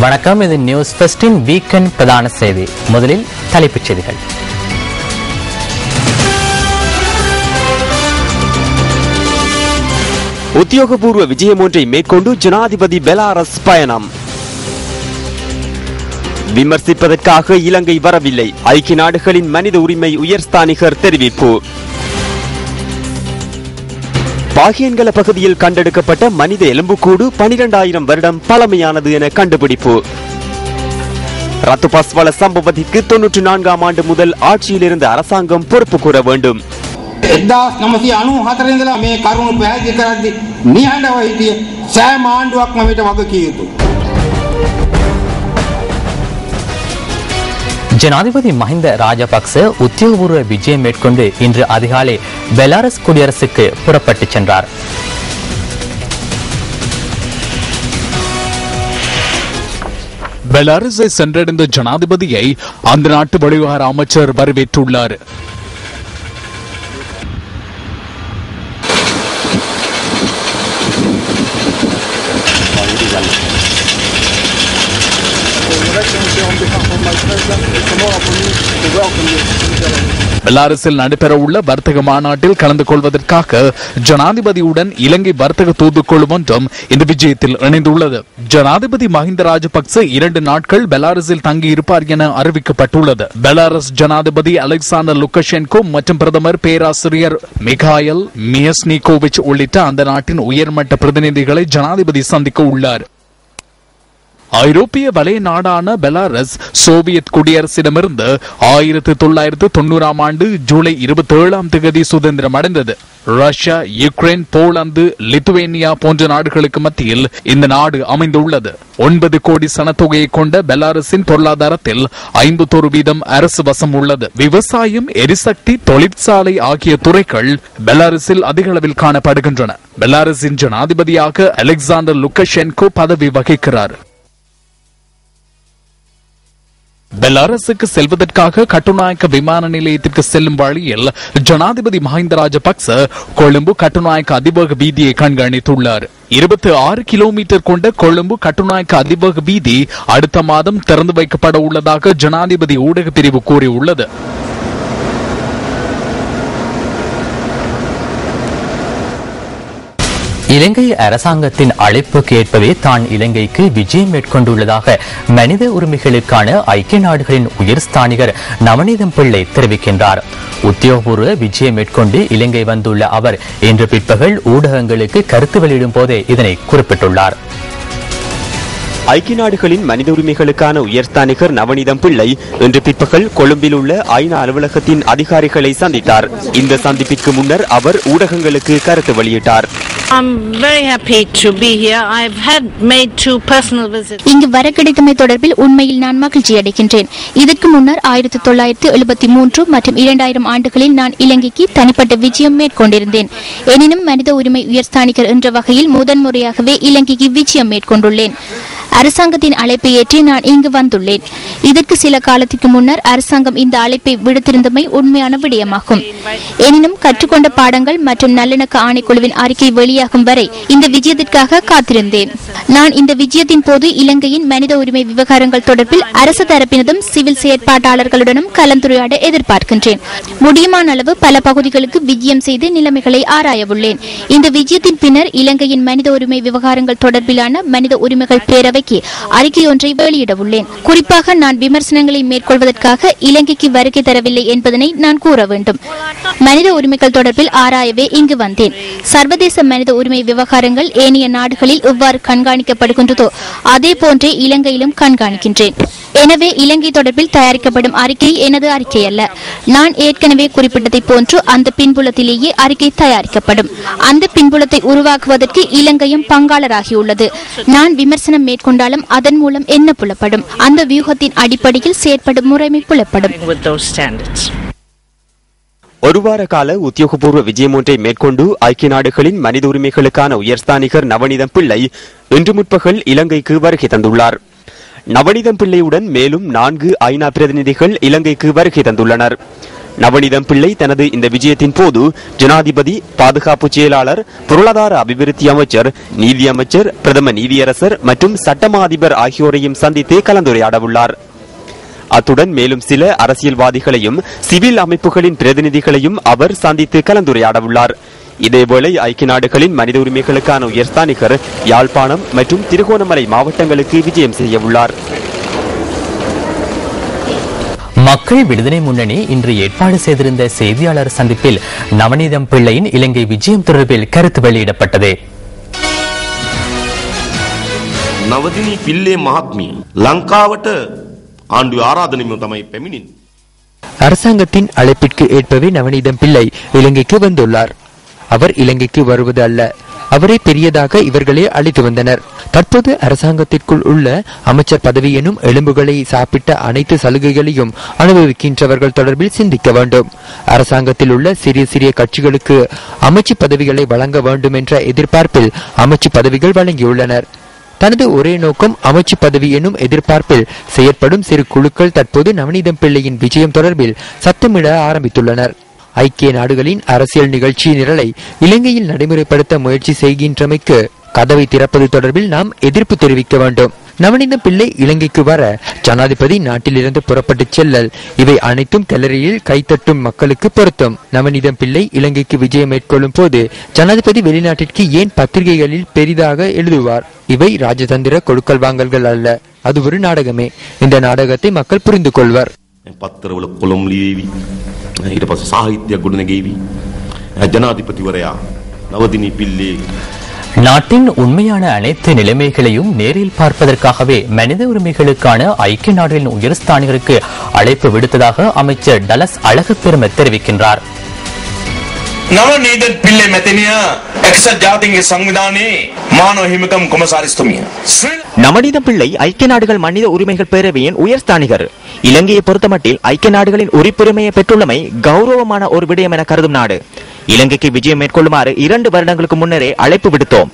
வணக்கம், இது news ஃபர்ஸ்டின் weekend பிரதான செய்தி. முதலில் தலைப்புச் செய்திகள். உத்தியோகபூர்வ விஜயம் ஒன்றை மேற்கொண்டு ஜனாதிபதி பெலாரஸ் பயணம். விமர்சிப்பதற்காக இலங்கை வரவில்லை, ஐக்கிய நாடுகளின் மனித உரிமை உயர்ஸ்தானிகர் தெரிவிப்பு. பாகியன்கல பகுதியில் கண்டெடுக்கப்பட்ட மனித எலும்புக்கூடு 12,000 வருடம் பழமையானது என கண்டுபிடிப்பு. ரத்துபஸ்வல சம்பவத்திற்கு 94ஆம் ஆண்டு முதல் ஆட்சியில் இருந்த அரசாங்கம் பொறுப்பு கூற வேண்டும். 1994 ඉඳලා මේ කරුණු පැහැදිලි කරද්දී නිහඬව හිටිය සෑම ආණ්ඩුවක්ම මේට වගකිය යුතුයි. ஜனாதிபதி மஹிந்த ராஜபக்ச உத்தியோகபூர்வ விஜயம் மேற்கொண்டு இன்று அதிகாலை பெலாரஸ் குடியரசுக்கு புறப்பட்டுச் சென்றார். பெலாரஸை சென்றடைந்த ஜனாதிபதியை அந்த நாட்டு வெளிவிவகார அமைச்சர் வரவேற்றுள்ளார். பெலாரஸில் நடைபெறவுள்ள வர்த்தக மாநாட்டில் கலந்து கொள்வதற்காக ஜனாதிபதியுடன் இலங்கை வர்த்தக தூதுக்குழு ஒன்றும் இந்த விஜயத்தில் இணைந்துள்ளது. ஜனாதிபதி மஹிந்த ராஜபக்ச 2 நாட்கள் பெலாரஸில் தங்கியிருப்பார் என அறிவிக்கப்பட்டுள்ளது. பெலாரஸ் ஜனாதிபதி அலெக்சாண்டர் லுகஷென்கோ மற்றும் பிரதமர் பேராசிரியர் மிகாயில் மியஸ்னிகோவிச் உள்ளிட்ட அந்த நாட்டின் உயர்மட்ட பிரதிநிதிகளை ஜனாதிபதி சந்திக்க உள்ளார். ஐரோப்பிய வலய நாடான பெலாரஸ் சோவியத் குடியரசிடமிருந்து 1990ஆம் ஆண்டு ஜூலை 27ஆம் தேதி சுதந்திரம் அடைந்தது. ரஷ்யா, யுக்ரைன், போலந்து, லித்துவேனியா போன்ற நாடுகளுக்கு மத்தியில் இந்த நாடு அமைந்துள்ளது. 9 கோடி சனத்தொகையை கொண்ட பெலாரஸின் பொருளாதாரத்தில் 51% அரசு வசம் உள்ளது. விவசாயம், எரிசக்தி, தொழிற்சாலை ஆகிய துறைகள் பெலாரஸில் அதிக அளவில் காணப்படுகின்றன. பெலாரஸின் ஜனாதிபதியாக அலெக்சாண்டர் லுகஷென்கோ பதவி வகிக்கிறார். பெலாரஸுக்கு செல்வதற்காக கட்டுநாயக்க விமான நிலையத்திற்கு செல்லும் வழியில் ஜனாதிபதி மஹிந்த ராஜபக்ச கொழும்பு கட்டுநாயக்க அதிவேக வீதியை கண்காணித்துள்ளார். 26 கிலோமீட்டர் கொண்ட கொழும்பு கட்டுநாயக்க அதிவேக வீதி அடுத்த மாதம் திறந்து வைக்கப்பட உள்ளதாக ஜனாதிபதி ஊடக பிரிவு கூறியுள்ளது. இலங்கை அரசாங்கத்தின் அழைப்புக்கு ஏற்பவே தான் இலங்கைக்கு விஜயம் மேற்கொண்டுள்ளதாக மனித உரிமைகளுக்கான ஐக்கிய நாடுகளின் உயர்ஸ்தானிகர் நவநீதம் பிள்ளை தெரிவிக்கின்றார். உத்தியோகபூர்வ விஜயம் மேற்கொண்டு இலங்கை வந்துள்ள அவர் இன்று பிற்பகல் ஊடகங்களுக்கு கருத்து வெளியிடும் போதே இதனை குறிப்பிட்டுள்ளார். ஐக்கிய நாடுகளின் மனித உரிமைகளுக்கான உயர்ஸ்தானிகர் நவநீதம் பிள்ளை இன்று பிற்பகல் கொழும்பில் உள்ள ஐநா அலுவலகத்தின் அதிகாரிகளை சந்தித்தார். இந்த சந்திப்பிற்கு முன்னர் அவர் ஊடகங்களுக்கு கருத்து வெளியிட்டார். இங்கு வர கிடைத்தமை தொடர்பில் உண்மையில் நான் மகிழ்ச்சி அடைகின்றேன். இதற்கு முன்னர் 1973 மற்றும் 2000 ஆண்டுகளில் நான் இலங்கைக்கு தனிப்பட்ட விஜயம் மேற்கொண்டிருந்தேன். எனினும் மனித உரிமை உயர்ஸ்தானிகர் என்ற வகையில் முதன்முறையாகவே இலங்கைக்கு விஜயம் மேற்கொண்டுள்ளேன். அரசாங்கத்தின் அழைப்பை ஏற்றி நான் இங்கு வந்துள்ளேன். இதற்கு சில காலத்திற்கு முன்னர் அரசாங்கம் இந்த அழைப்பை விடுத்திருந்தமை உண்மையான விடயமாகும். எனினும் கற்றுக்கொண்ட பாடங்கள் மற்றும் நல்லிணக்க ஆணைக்குழுவின் அறிக்கை வெளியாகும் வரை இந்த விஜயத்திற்காக காத்திருந்தேன். நான் இந்த விஜயத்தின் போது இலங்கையின் மனித உரிமை விவகாரங்கள் தொடர்பில் அரசு தரப்பினதும் சிவில் செயற்பாட்டாளர்களுடனும் கலந்துரையாட எதிர்பார்க்கின்றேன். முடியுமான அளவு பல பகுதிகளுக்கு விஜயம் செய்து நிலைமைகளை ஆராய உள்ளேன். இந்த விஜயத்தின் பின்னர் இலங்கையின் மனித உரிமை விவகாரங்கள் தொடர்பிலான மனித உரிமைகள் பேரவைக்கு அறிக்கை ஒன்றை வெளியிட உள்ளேன். குறிப்பாக நான் விமர்சனங்களை மேற்கொள்வதற்காக இலங்கைக்கு வருகை தரவில்லை என்பதனை நான் கூற வேண்டும். மனித உரிமைகள் தொடர்பில் ஆராயவே இங்கு வந்தேன். சர்வதேச மனித உரிமை விவகாரங்கள் ஏனைய நாடுகளில் எவ்வாறு கண்காணிக்கப்படுகின்றதோ அதே போன்றே இலங்கையிலும் கண்காணிக்கின்றேன். எனவே இலங்கை தொடர்பில் தயாரிக்கப்படும் அறிக்கை எனது அறிக்கை அல்ல. நான் ஏற்கனவே குறிப்பிட்டதை போன்று அந்த பின்புலத்திலேயே அறிக்கை தயாரிக்கப்படும். அந்த பின்புலத்தை உருவாக்குவதற்கு இலங்கையும் பங்காளராகியுள்ளது. நான் விமர்சனம் மேற்கொண்டாலும் அதன் மூலம் என்ன புலப்படும்? அந்த வியூகத்தின் அடிப்படையில் செயற்படும் முறைமை புலப்படும். ஒரு வார கால உத்தியோகபூர்வ விஜயம் ஒன்றை மேற்கொண்டு ஐக்கிய நாடுகளின் மனித உரிமைகளுக்கான உயர்ஸ்தானிகர் நவநீதம் பிள்ளை இன்று முற்பகல் இலங்கைக்கு வருகை தந்துள்ளார். நவநீதம் பிள்ளையுடன் மேலும் 4 ஐநா பிரதிநிதிகள் இலங்கைக்கு வருகை தந்துள்ளனர். நவநீதம் பிள்ளை தனது இந்த விஜயத்தின் போது ஜனாதிபதி, பாதுகாப்பு செயலாளர், பொருளாதார அபிவிருத்தி அமைச்சர், நீதி அமைச்சர், பிரதம நீதியரசர் மற்றும் சட்டமா அதிபர் ஆகியோரையும் சந்தித்து கலந்துரையாட உள்ளார். அத்துடன் மேலும் சில அரசியல்வாதிகளையும் சிவில் அமைப்புகளின் பிரதிநிதிகளையும் அவர் சந்தித்து கலந்துரையாட உள்ளார். இதேவேளை ஐக்கிய நாடுகளின் மனித உரிமைகளுக்கான உயர்ஸ்தானிகர் யாழ்ப்பாணம் மற்றும் திருகோணமலை மாவட்டங்களுக்கு விஜயம் செய்ய உள்ளார். மக்கள் விடுதலை முன்னணி இன்று ஏற்பாடு செய்திருந்த செய்தியாளர் சந்திப்பில் நவநீதம் பிள்ளையின் இலங்கை விஜயம் தொடர்பில் கருத்து வெளியிடப்பட்டது. නවදිනී පිල්ලේ මහත්මිය ලංකාවට ආණ්ඩුව ආරාධනෙම තමයි පැමිණෙන්නේ. அரசாங்கத்தின் அழைப்பிற்கு ஏற்பவே நவநீதம் பிள்ளை இலங்கைக்கு வந்துள்ளார். அவர் இலங்கைக்கு வருவது அல்ல, அவரை பெரியதாக இவர்களே அழைத்து வந்தனர். தற்போது அரசாங்கத்திற்குள் உள்ள அமைச்சர் பதவி எனும் எலும்புகளை சாப்பிட்ட அனைத்து சலுகைகளையும் அனுபவிக்கின்றவர்கள் தொடர்பில் சிந்திக்க வேண்டும். அரசாங்கத்தில் உள்ள சிறிய சிறிய கட்சிகளுக்கு அமைச்சு பதவிகளை வழங்க வேண்டும் என்ற எதிர்பார்ப்பில் அமைச்சு பதவிகள் வழங்கியுள்ளனர். தனது ஒரே நோக்கம் அமைச்சு பதவி எனும் எதிர்பார்ப்பில் செயற்படும் சிறு குழுக்கள் தற்போது நவநீதம் பிள்ளையின் விஜயம் தொடர்பில் சத்தமிட ஆரம்பித்துள்ளனர். ஐக்கிய நாடுகளின் அரசியல் நிகழ்ச்சி நிரலை இலங்கையில் நடைமுறைப்படுத்த முயற்சி செய்கின்றமைக்கு கதவை திறப்பது தொடர்பில் நாம் எதிர்ப்பு தெரிவிக்க வேண்டும். நவநீதம் பிள்ளை இலங்கைக்கு வர ஜனாதிபதி நாட்டிலிருந்து புறப்பட்டு செல்லல், இவை அனைத்தும் கல்லறையில் கைத்தட்டும் மக்களுக்கு பொருத்தம். நவநீதம் பிள்ளை இலங்கைக்கு விஜயம் மேற்கொள்ளும் போது ஜனாதிபதி வெளிநாட்டிற்கு ஏன் பத்திரிகைகளில் பெரிதாக எழுதுவார்? இவை ராஜதந்திர கொடுக்கல் வாங்கல்கள் அல்ல, அது ஒரு நாடகமே. இந்த நாடகத்தை மக்கள் புரிந்து கொள்வர். පත්තරවල කොළම් ලියේවි, ඊට පස්සේ සාහිත්‍ය ගොඩනගෙවි. ජනාධිපතිවරයා නවදිනී පිල්ලේ நாட்டின் உண்மையான அனைத்து நிலைமைகளையும் நேரில் பார்ப்பதற்காகவே மனித உரிமைகளுக்கான ஐக்கிய நாடுகளின் உயர்ஸ்தானிகருக்கு அழைப்பு விடுத்ததாக அமைச்சர் டலஸ் அழகப்பெரும தெரிவிக்கின்றார். නවනීදන් පිල්ලේ මැතිනිය එක්සත් ජාතීන්ගේ සංවිධානයේ මානව හිමිකම් කොමසාරිස්තුමිය. நவநீதம் பிள்ளை ஐக்கிய நாடுகள் மனித உரிமைகள் பேரவையின் உயர்ஸ்தானிகர். இலங்கையை பொறுத்தமட்டில் ஐக்கிய நாடுகளின் உறுப்புரிமையை பெற்றுள்ளமை கௌரவமான ஒரு விடயம் என கருதும் நாடு. இலங்கைக்கு விஜயம் மேற்கொள்ளுமாறு 2 வருடங்களுக்கு முன்னரே அழைப்பு விடுத்தோம்.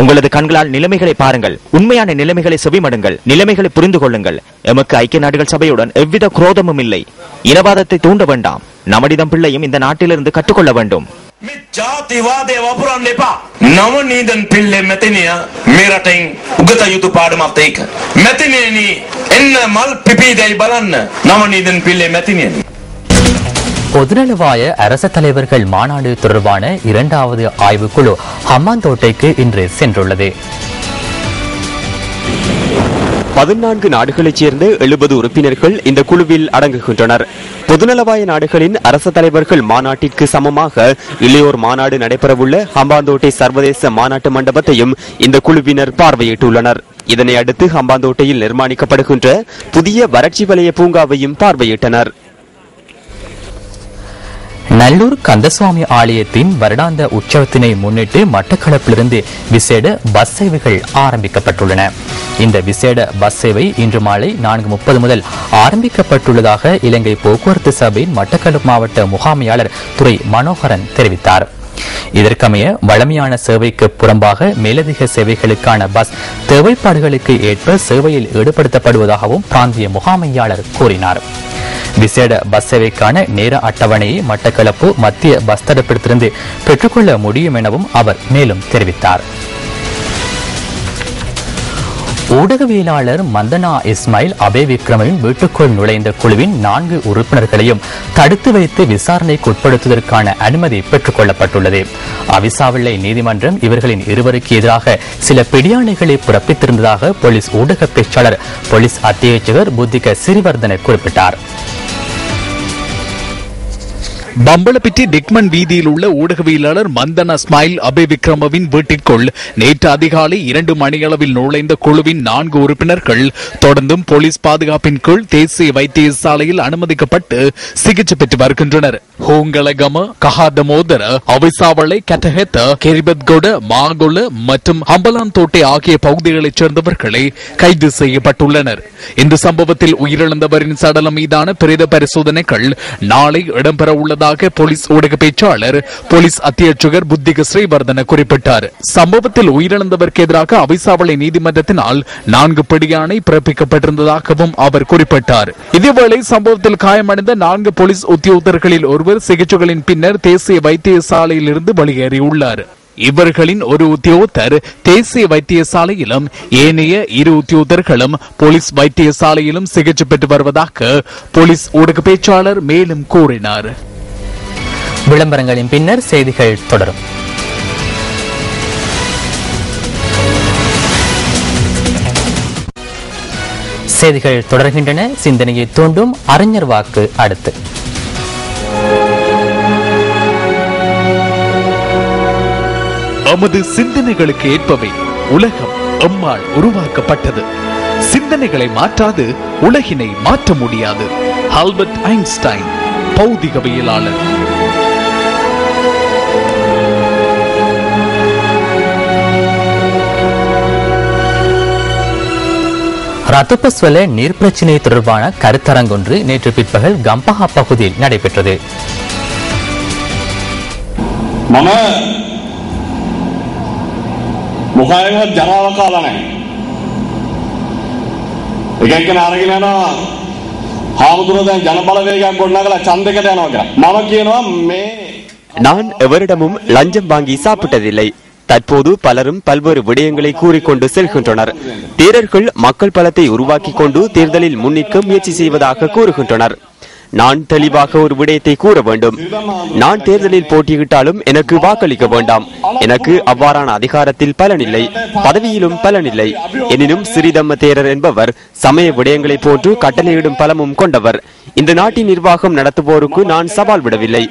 உங்களது கண்களால் நிலைமைகளை பாருங்கள், உண்மையான நிலைமைகளை செவிமடுங்கள், நிலைமைகளை புரிந்து கொள்ளுங்கள். எமக்கு ஐக்கிய நாடுகள் சபையுடன் எவ்வித குரோதமும் இல்லை. இனவாதத்தை தூண்ட வேண்டாம். நவநீதம் பிள்ளையும் இந்த நாட்டிலிருந்து கற்றுக்கொள்ள வேண்டும். ජාතිවාදය වපුරන්න එපා. නවනීදන් පිල්ලේ මැතිනිය මේ රටින් උගත යුතු පාඩමක් ඒක. මැතිනියනි එන්න මල් පිපිදයි බලන්න. නවනීදන් පිල්ලේ මැතිනියනි. பொதுநலவாய அரச தலைவர்கள் மாநாடு தொடர்பான 2வது ஆய்வுக்குழு ஹம்பாந்தோட்டைக்கு இன்று சென்றுள்ளது. 14 நாடுகளைச் சேர்ந்த 70 உறுப்பினர்கள் இந்த குழுவில் அடங்குகின்றனர். பொதுநலவாய நாடுகளின் அரச தலைவர்கள் மாநாட்டிற்கு சமமாக இளையோர் மாநாடு நடைபெறவுள்ள ஹம்பாந்தோட்டை சர்வதேச மாநாட்டு மண்டபத்தையும் இந்த குழுவினர் பார்வையிட்டுள்ளனர். இதனை அடுத்து ஹம்பாந்தோட்டையில் நிர்மாணிக்கப்படுகின்ற புதிய வறட்சி வலய பூங்காவையும் பார்வையிட்டனர். நல்லூர் கந்தசுவாமி ஆலயத்தின் வருடாந்த உற்சவத்தினை முன்னிட்டு மட்டக்களப்பிலிருந்து விசேட பஸ் சேவைகள் ஆரம்பிக்கப்பட்டுள்ளன. இந்த விசேட பஸ் சேவை இன்று மாலை 4:30 முதல் ஆரம்பிக்கப்பட்டுள்ளதாக இலங்கை போக்குவரத்து சபையின் மட்டக்களப்பு மாவட்ட முகாமையாளர் துரை மனோகரன் தெரிவித்தார். இதற்கமைய வழமையான சேவைக்கு புறம்பாக மேலதிக சேவைகளுக்கான பஸ் தேவைப்பாடுகளுக்கு ஏற்ப சேவையில் ஈடுபடுத்தப்படுவதாகவும் பிராந்திய முகாமையாளர் கூறினார். விசேட பஸ் சேவைக்கான நேர அட்டவணையை மட்டக்களப்பு மத்திய பஸ் தரப்பிடத்திலிருந்து பெற்றுக்கொள்ள முடியும் எனவும் அவர் மேலும் தெரிவித்தார். ஊடகவியலாளர் மந்தனா இஸ்மாயில் அபே விக்ரமின் வீட்டுக்குள் நுழைந்த குழுவின் 4 உறுப்பினர்களையும் தடுத்து வைத்து விசாரணைக்கு உட்படுத்துவதற்கான அனுமதி பெற்றுக் கொள்ளப்பட்டுள்ளது. அவிசாவிள்ளை நீதிமன்றம் இவர்களின் இருவருக்கு எதிராக சில பிடியாணைகளை பிறப்பித்திருந்ததாக போலீஸ் ஊடக பேச்சாளர் போலீஸ் அத்தியட்சகர் புத்திக சிறிவர்தன குறிப்பிட்டார். பம்பளப்பிட்டி டிக்மன் வீதியில் உள்ள ஊடகவியலாளர் மந்தனா இஸ்மாயில் அபே விக்ரமவின் வீட்டிற்குள் நேற்று அதிகாலை 2 மணியளவில் நுழைந்த குழுவின் 4 உறுப்பினர்கள் தொடர்ந்தும் போலீஸ் பாதுகாப்பின் கீழ் தேசிய வைத்தியசாலையில் அனுமதிக்கப்பட்டு சிகிச்சை பெற்று வருகின்றனர். ஹோங்கலகம, கஹாதமோதர, அவிசாவளை, கட்டஹெத்த, கெரிபத்கொட, மாகொல மற்றும் அம்பலாந்தோட்டை ஆகிய பகுதிகளைச் சேர்ந்தவர்களை கைது செய்யப்பட்டுள்ளனர். இந்த சம்பவத்தில் உயிரிழந்தவரின் சடலம் மீதான பிரேத பரிசோதனைகள் நாளை இடம்பெற உள்ளதாக வருவதாக போலீஸ் ஊடக பேச்சாளர் போலீஸ் அத்தியட்சகர் புத்திக ஸ்ரீவர்தன குறிப்பிட்டார். சம்பவத்தில் உயிரிழந்தவருக்கு எதிராக அவிசாவளை நீதிமன்றத்தினால் 4 பிடியாணை பிறப்பிக்கப்பட்டிருந்ததாகவும் அவர் குறிப்பிட்டார். இதேவேளை சம்பவத்தில் காயமடைந்த 4 போலீஸ் உத்தியோகத்தர்களில் ஒருவர் சிகிச்சைகளின் பின்னர் தேசிய வைத்தியசாலையில் இருந்து வெளியேறியுள்ளார். இவர்களின் ஒரு உத்தியோகத்தர் தேசிய வைத்தியசாலையிலும் ஏனைய 2 உத்தியோகத்தர்களும் போலீஸ் வைத்தியசாலையிலும் சிகிச்சை பெற்று வருவதாக போலீஸ் ஊடக பேச்சாளர் மேலும் கூறினார். விளம்பரங்களின் பின்னர் செய்திகள் தொடரும். செய்திகள் தொடர்கின்றன. சிந்தனையை தூண்டும் அறிஞர் வாக்கு அடுத்து. நமது சிந்தனைகளுக்கு ஏற்பவை உலகம் எம்மால் உருவாக்கப்பட்டது. சிந்தனைகளை மாற்றாது உலகினை மாற்ற முடியாது. Albert Einstein, பௌதிகவியலாளர். ரத்துப்பஸ்வல நீர் பிரச்சினை தொடர்பான கருத்தரங்கொன்று நேற்று பிற்பகல் கம்பஹா பகுதியில் நடைபெற்றது. මුඛයෙන් ජනාව කාලා නැහැ. එක එක්කන අරගෙන යනවා හාමුදුරුවෝ දැන් ජනබලවේගයක් ගොඩනගලා ඡන්දයකට යනවා කියලා. මම කියනවා මේ நான் எவரிடமும் லஞ்சம் வாங்கி சாப்பிட்டதில்லை. தற்போது பலரும் பல்வேறு விடயங்களை கூறிக்கொண்டு செல்கின்றனர். தேரர்கள் மக்கள் பலத்தை உருவாக்கி கொண்டு தேர்தலில் முன்னிற்க முயற்சி செய்வதாக கூறுகின்றனர். நான் தெளிவாக ஒரு விடயத்தை கூற வேண்டும். நான் தேர்தலில் போட்டியிட்டாலும் எனக்கு வாக்களிக்க வேண்டாம். எனக்கு அவ்வாறான அதிகாரத்தில் பலனில்லை, பதவியிலும் பலனில்லை. எனினும் சிறிதம்ம தேரர் என்பவர் சமய விடயங்களை போன்று கட்டளையிடும் பலமும் கொண்டவர். இந்த நாட்டின் நிர்வாகம் நடத்துவோருக்கு நான் சவால் விடவில்லை,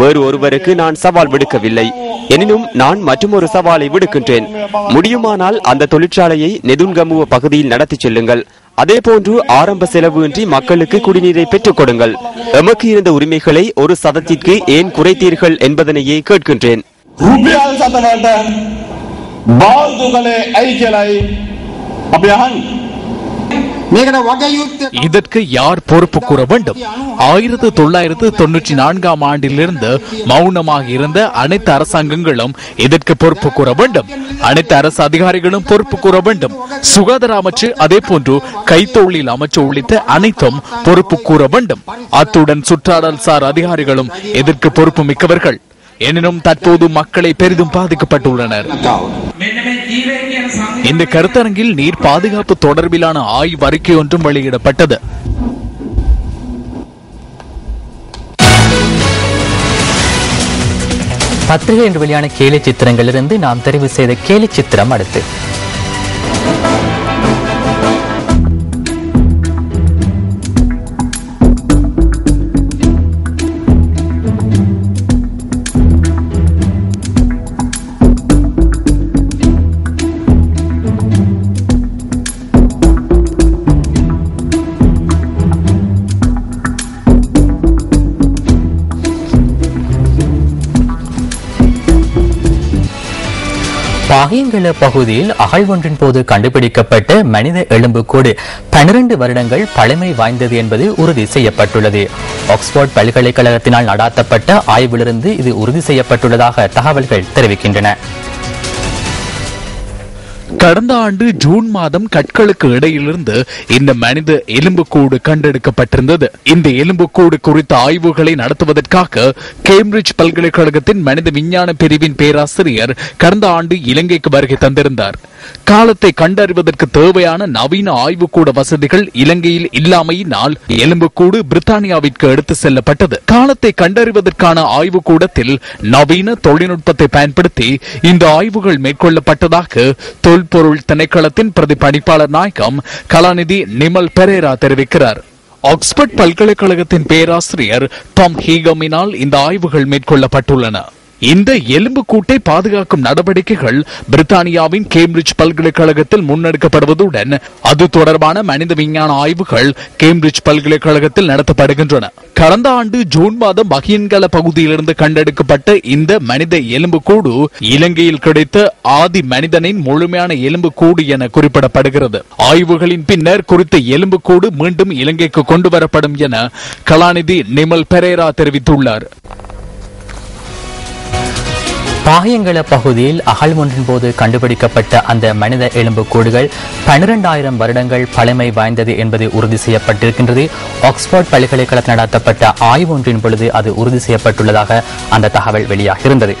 வேறு ஒருவருக்கு நான் சவால் விடுக்கவில்லை. எனினும் நான் மற்றொரு சவாலை விடுக்கின்றேன். முடியுமானால் அந்த தொழிற்சாலையை நெதுன்கமுவ பகுதியில் நடத்தி செல்லுங்கள். அதே போன்று ஆரம்ப செலவு இன்றி மக்களுக்கு குடிநீரை பெற்றுக் கொடுங்கள். எமக்கு இருந்த உரிமைகளை ஒரு சதத்திற்கு ஏன் குறைத்தீர்கள் என்பதனையே கேட்கின்றேன். இதற்கு யார் பொறுப்பு கூற வேண்டும்? 1994 ஆண்டிலிருந்து மௌனமாக இருந்த அனைத்து அரசாங்கங்களும் இதற்கு பொறுப்பு கூற வேண்டும். அனைத்து அரசு அதிகாரிகளும் பொறுப்பு கூற வேண்டும். சுகாதார அமைச்சு, அதே போன்று கைத்தொழில் அமைச்சு உள்ளிட்ட அனைத்தும் பொறுப்பு கூற வேண்டும். அத்துடன் சுற்றாடல் சார் அதிகாரிகளும் இதற்கு பொறுப்பு மிக்கவர்கள். எனினும் தற்போது மக்களை பெரிதும் பாதிக்கப்பட்டுள்ளனர். இந்த கருத்தரங்கில் நீர் பாதுகாப்பு தொடர்பிலான ஆய்வறிக்கை ஒன்றும் வெளியிடப்பட்டது. பத்திரிகை என்று வெளியான கேலி சித்திரங்களிலிருந்து நாம் தெரிவு செய்த கேலி சித்திரம் அடுத்து. பாகியங்கல பகுதியில் அகழ்வொன்றின் போது கண்டுபிடிக்கப்பட்ட மனித எலும்புக்கூடு 12 வருடங்கள் பழமை வாய்ந்தது என்பது உறுதி செய்யப்பட்டுள்ளது. ஆக்ஸ்போர்ட் பல்கலைக்கழகத்தினால் நடாத்தப்பட்ட ஆய்விலிருந்து இது உறுதி செய்யப்பட்டுள்ளதாக தகவல்கள் தெரிவிக்கின்றன. கடந்த ஆண்டு ஜூன் மாதம் கற்களுக்கு இடையிலிருந்து இந்த மனித எலும்புக்கூடு கண்டெடுக்கப்பட்டிருந்தது. இந்த எலும்புக்கூடு குறித்த ஆய்வுகளை நடத்துவதற்காக கேம்பிரிட்ஜ் பல்கலைக்கழகத்தின் மனித விஞ்ஞான பிரிவின் பேராசிரியர் கடந்த ஆண்டு இலங்கைக்கு வருகை தந்திருந்தார். காலத்தை கண்டறிவதற்கு தேவையான நவீன ஆய்வுக்கூட வசதிகள் இலங்கையில் இல்லாமையினால் எலும்புக்கூடு பிரித்தானியாவிற்கு எடுத்து செல்லப்பட்டது. காலத்தை கண்டறிவதற்கான ஆய்வுக்கூடத்தில் நவீன தொழில்நுட்பத்தை பயன்படுத்தி இந்த ஆய்வுகள் மேற்கொள்ளப்பட்டதாக தொல்பொருள் திணைக்களத்தின் பிரதிபலிப்பாளர் நாயகம் கலாநிதி நிமல் பெரேரா தெரிவிக்கிறார். ஆக்ஸ்போர்ட் பல்கலைக்கழகத்தின் பேராசிரியர் டாம் ஹீகமினால் இந்த ஆய்வுகள் மேற்கொள்ளப்பட்டுள்ளன. இந்த எலும்புக்கூட்டை பாதுகாக்கும் நடவடிக்கைகள் பிரித்தானியாவின் கேம்பிரிட்ஜ் பல்கலைக்கழகத்தில் முன்னெடுக்கப்படுவதுடன் அது தொடர்பான மனித விஞ்ஞான ஆய்வுகள் கேம்பிரிட்ஜ் பல்கலைக்கழகத்தில் நடத்தப்படுகின்றன. கடந்த ஆண்டு ஜூன் மாதம் மகியன்கல பகுதியிலிருந்து கண்டெடுக்கப்பட்ட இந்த மனித எலும்புக்கூடு இலங்கையில் கிடைத்த ஆதி மனிதனின் முழுமையான எலும்புக்கூடு என குறிப்பிடப்படுகிறது. ஆய்வுகளின் பின்னர் குறித்த எலும்புக்கூடு மீண்டும் இலங்கைக்கு கொண்டு வரப்படும் என கலாநிதி நிமல் பெரேரா தெரிவித்துள்ளார். பாயங்கள பகுதியில் அகழ் ஒன்றின் போது கண்டுபிடிக்கப்பட்ட அந்த மனித எலும்புக்கூடுகள் 12,000 வருடங்கள் பழமை வாய்ந்தது என்பது உறுதி செய்யப்பட்டிருக்கின்றது. ஆக்ஸ்போர்ட் பல்கலைக்கழகத்தில் நடத்தப்பட்ட ஆய்வு ஒன்றின் பொழுது அது உறுதி செய்யப்பட்டுள்ளதாக அந்த தகவல் வெளியாகியிருந்தது.